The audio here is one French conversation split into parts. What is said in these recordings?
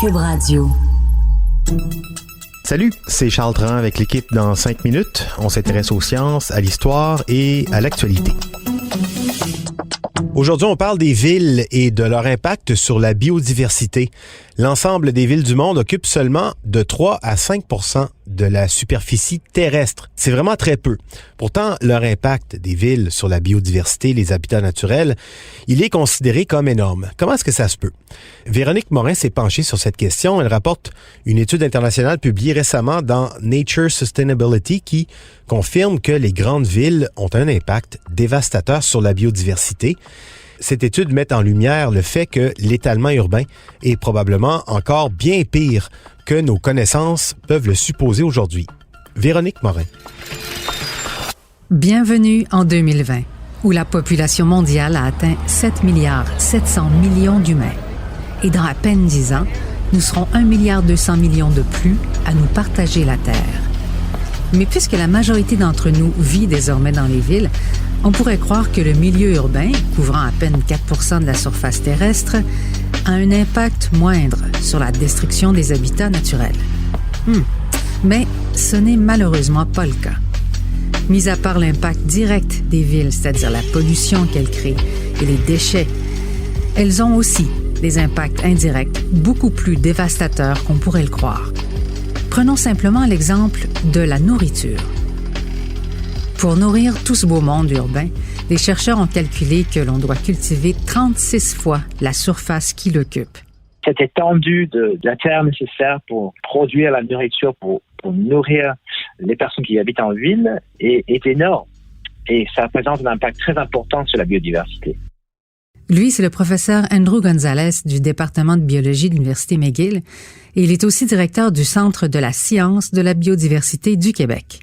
Cube Radio. Salut, c'est Charles Tran avec l'équipe dans 5 minutes. On s'intéresse aux sciences, à l'histoire et à l'actualité. Aujourd'hui, on parle des villes et de leur impact sur la biodiversité. L'ensemble des villes du monde occupe seulement de 3 à 5 % de la superficie terrestre. C'est vraiment très peu. Pourtant, leur impact des villes sur la biodiversité, les habitats naturels, il est considéré comme énorme. Comment est-ce que ça se peut? Véronique Morin s'est penchée sur cette question. Elle rapporte une étude internationale publiée récemment dans Nature Sustainability qui confirme que les grandes villes ont un impact dévastateur sur la biodiversité. Cette étude met en lumière le fait que l'étalement urbain est probablement encore bien pire que nos connaissances peuvent le supposer aujourd'hui. Véronique Morin. Bienvenue en 2020, où la population mondiale a atteint 7,7 milliards d'humains. Et dans à peine 10 ans, nous serons 1,2 milliard de plus à nous partager la Terre. Mais puisque la majorité d'entre nous vit désormais dans les villes, on pourrait croire que le milieu urbain, couvrant à peine 4 % de la surface terrestre, a un impact moindre sur la destruction des habitats naturels. Mais ce n'est malheureusement pas le cas. Mis à part l'impact direct des villes, c'est-à-dire la pollution qu'elles créent et les déchets, elles ont aussi des impacts indirects beaucoup plus dévastateurs qu'on pourrait le croire. Prenons simplement l'exemple de la nourriture. Pour nourrir tout ce beau monde urbain, les chercheurs ont calculé que l'on doit cultiver 36 fois la surface qui l'occupe. Cette étendue de la terre nécessaire pour produire la nourriture, pour nourrir les personnes qui habitent en ville est énorme. Et ça représente un impact très important sur la biodiversité. Lui, c'est le professeur Andrew Gonzalez du département de biologie de l'Université McGill et il est aussi directeur du Centre de la science de la biodiversité du Québec.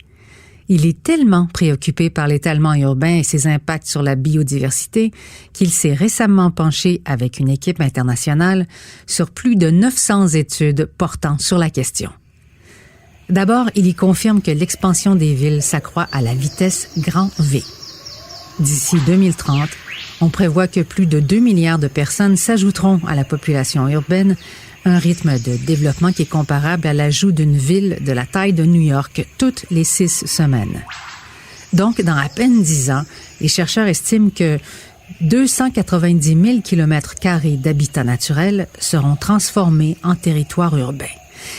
Il est tellement préoccupé par l'étalement urbain et ses impacts sur la biodiversité qu'il s'est récemment penché avec une équipe internationale sur plus de 900 études portant sur la question. D'abord, il y confirme que l'expansion des villes s'accroît à la vitesse grand V. D'ici 2030, on prévoit que plus de 2 milliards de personnes s'ajouteront à la population urbaine, un rythme de développement qui est comparable à l'ajout d'une ville de la taille de New York toutes les 6 semaines. Donc, dans à peine 10 ans, les chercheurs estiment que 290 000 km² d'habitats naturels seront transformés en territoire urbain.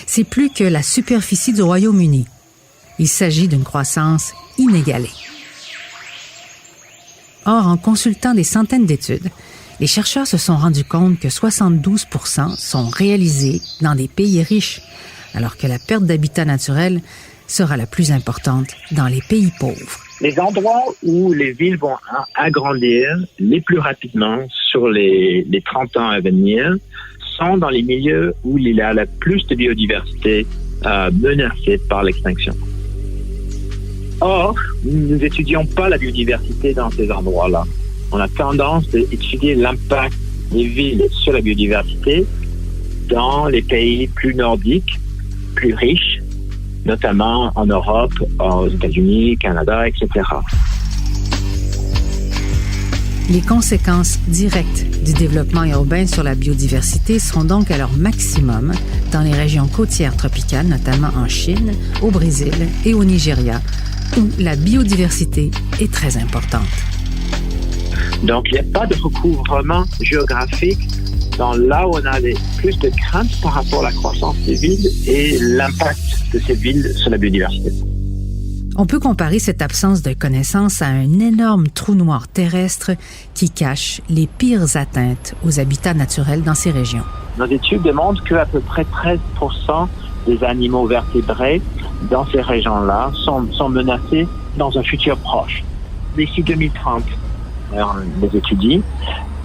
C'est plus que la superficie du Royaume-Uni. Il s'agit d'une croissance inégalée. Or, en consultant des centaines d'études, les chercheurs se sont rendus compte que 72 % sont réalisés dans des pays riches, alors que la perte d'habitat naturel sera la plus importante dans les pays pauvres. Les endroits où les villes vont agrandir les plus rapidement sur les 30 ans à venir sont dans les milieux où il y a le plus de biodiversité menacée par l'extinction. Or, nous n'étudions pas la biodiversité dans ces endroits-là. On a tendance à étudier l'impact des villes sur la biodiversité dans les pays plus nordiques, plus riches, notamment en Europe, aux États-Unis, Canada, etc. Les conséquences directes du développement urbain sur la biodiversité seront donc à leur maximum dans les régions côtières tropicales, notamment en Chine, au Brésil et au Nigeria, où la biodiversité est très importante. Donc, il n'y a pas de recouvrement géographique dans là où on a plus de craintes par rapport à la croissance des villes et l'impact de ces villes sur la biodiversité. On peut comparer cette absence de connaissances à un énorme trou noir terrestre qui cache les pires atteintes aux habitats naturels dans ces régions. Nos études démontrent qu'à peu près 13 % des animaux vertébrés dans ces régions-là sont menacés dans un futur proche. D'ici 2030, on les étudie,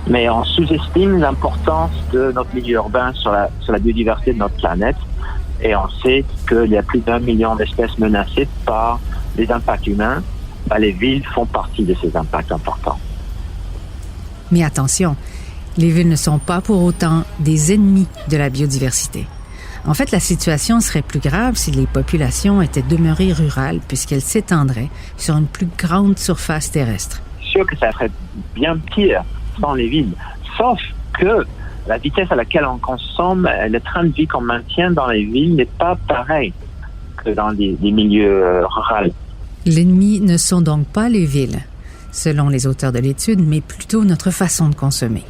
mais on sous-estime l'importance de notre milieu urbain sur la biodiversité de notre planète. Et on sait qu'il y a plus d'1 million d'espèces menacées par les impacts humains. Les villes font partie de ces impacts importants. Mais attention, les villes ne sont pas pour autant des ennemis de la biodiversité. En fait, la situation serait plus grave si les populations étaient demeurées rurales puisqu'elles s'étendraient sur une plus grande surface terrestre. C'est sûr que ça serait bien pire sans les villes, sauf que la vitesse à laquelle on consomme, le train de vie qu'on maintient dans les villes n'est pas pareil que dans les milieux ruraux. L'ennemi ne sont donc pas les villes, selon les auteurs de l'étude, mais plutôt notre façon de consommer.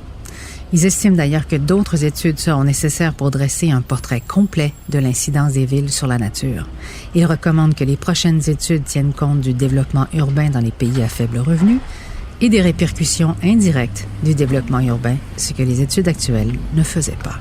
Ils estiment d'ailleurs que d'autres études seront nécessaires pour dresser un portrait complet de l'incidence des villes sur la nature. Ils recommandent que les prochaines études tiennent compte du développement urbain dans les pays à faible revenu et des répercussions indirectes du développement urbain, ce que les études actuelles ne faisaient pas.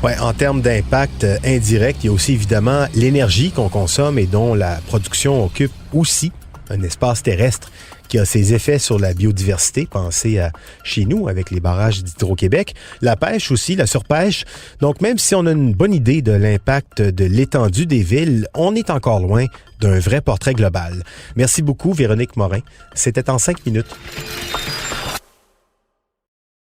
Ouais, en termes d'impact indirect, il y a aussi évidemment l'énergie qu'on consomme et dont la production occupe aussi un espace terrestre qui a ses effets sur la biodiversité. Pensez à chez nous avec les barrages d'Hydro-Québec. La pêche aussi, la surpêche. Donc, même si on a une bonne idée de l'impact de l'étendue des villes, on est encore loin d'un vrai portrait global. Merci beaucoup, Véronique Morin. C'était en 5 minutes.